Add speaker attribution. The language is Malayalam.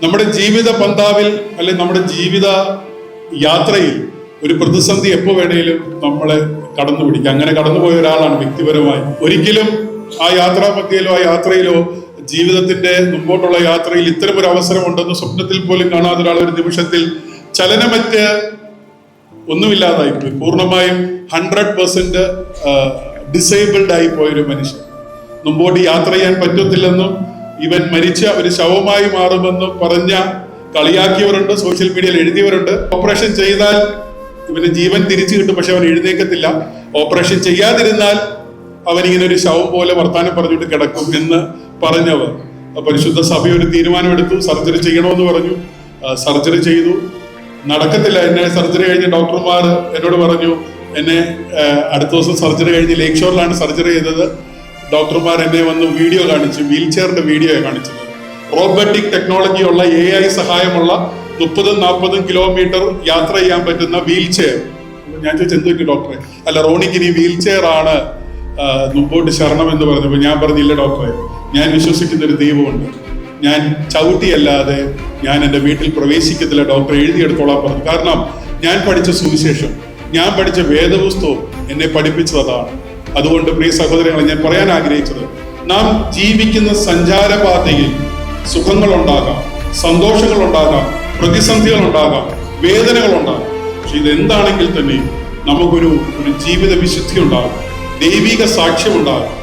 Speaker 1: നമ്മുടെ ജീവിത പന്താവിൽ അല്ലെങ്കിൽ നമ്മുടെ ജീവിത യാത്രയിൽ ഒരു പ്രതിസന്ധി എപ്പോൾ വേണേലും നമ്മളെ കടന്നു പിടിക്കും. അങ്ങനെ കടന്നുപോയ ഒരാളാണ് വ്യക്തിപരമായി. ഒരിക്കലും ആ യാത്രാമധ്യയിലോ ആ യാത്രയിലോ ജീവിതത്തിന്റെ മുമ്പോട്ടുള്ള യാത്രയിൽ ഇത്തരം ഒരു അവസരം ഉണ്ടെന്ന് സ്വപ്നത്തിൽ പോലും കാണാത്ത ഒരാൾ ഒരു നിമിഷത്തിൽ ചലനമറ്റ് ഒന്നുമില്ലാതായിപ്പോയി. പൂർണ്ണമായും 100% ഡിസേബിൾഡ് ആയി പോയൊരു മനുഷ്യൻ. മുമ്പോട്ട് യാത്ര ചെയ്യാൻ പറ്റത്തില്ലെന്നും ഇവൻ മരിച്ച ഒരു ശവമായി മാറുമെന്നും പറഞ്ഞ കളിയാക്കിയവരുണ്ട്, സോഷ്യൽ മീഡിയയിൽ എഴുതിയവരുണ്ട്. ഓപ്പറേഷൻ ചെയ്താൽ ഇവന് ജീവൻ തിരിച്ചു കിട്ടും, പക്ഷെ അവൻ എഴുന്നേക്കത്തില്ല. ഓപ്പറേഷൻ ചെയ്യാതിരുന്നാൽ അവനിങ്ങനെ ഒരു ശവം പോലെ വർത്താനം പറഞ്ഞിട്ട് കിടക്കും എന്ന് പറഞ്ഞവർ. പരിശുദ്ധ സഭ ഒരു തീരുമാനമെടുത്തു, സർജറി ചെയ്യണമെന്ന് പറഞ്ഞു. സർജറി ചെയ്തു, നടക്കത്തില്ല. എന്നെ സർജറി കഴിഞ്ഞ് ഡോക്ടർമാർ എന്നോട് പറഞ്ഞു, എന്നെ അടുത്ത ദിവസം സർജറി കഴിഞ്ഞ് ലേക്ക് ഷോറിലാണ് സർജറി ചെയ്തത്. ഡോക്ടർമാർ എന്നെ വന്ന് വീഡിയോ കാണിച്ചു, വീൽ ചെയറിന്റെ വീഡിയോ കാണിച്ചത്. റോബോട്ടിക് ടെക്നോളജി ഉള്ള AI സഹായമുള്ള 30-40 കിലോമീറ്റർ യാത്ര ചെയ്യാൻ പറ്റുന്ന വീൽ ചെയർ. ഞാൻ ചോദിച്ചു, എന്ത് പറ്റി ഡോക്ടറെ? അല്ല, റോണിക്ക് ഇനി വീൽ ചെയർ ആണ് മുമ്പോട്ട് ശരണം എന്ന് പറഞ്ഞപ്പോൾ ഞാൻ പറഞ്ഞില്ല ഡോക്ടറെ, ഞാൻ വിശ്വസിക്കുന്ന ഒരു ദൈവമുണ്ട്, ഞാൻ ചവിട്ടിയല്ലാതെ ഞാൻ എൻ്റെ വീട്ടിൽ പ്രവേശിക്കത്തില്ല, ഡോക്ടർ എഴുതിയെടുത്തോളാൻ പറഞ്ഞു. കാരണം ഞാൻ പഠിച്ച സുവിശേഷം, ഞാൻ പഠിച്ച വേദപുസ്തകം എന്നെ പഠിപ്പിച്ചത് അതാണ്. അതുകൊണ്ട് പ്രിയ സഹോദരങ്ങളെ, ഞാൻ പറയാൻ ആഗ്രഹിച്ചത്, നാം ജീവിക്കുന്ന സഞ്ചാരപാതയിൽ സുഖങ്ങളുണ്ടാകാം, സന്തോഷങ്ങളുണ്ടാകാം, പ്രതിസന്ധികളുണ്ടാകാം, വേദനകളുണ്ടാകാം. പക്ഷെ ഇതെന്താണെങ്കിൽ തന്നെ നമുക്കൊരു ജീവിത വിശുദ്ധി ഉണ്ടാകും, ദൈവിക സാക്ഷ്യമുണ്ടാകും.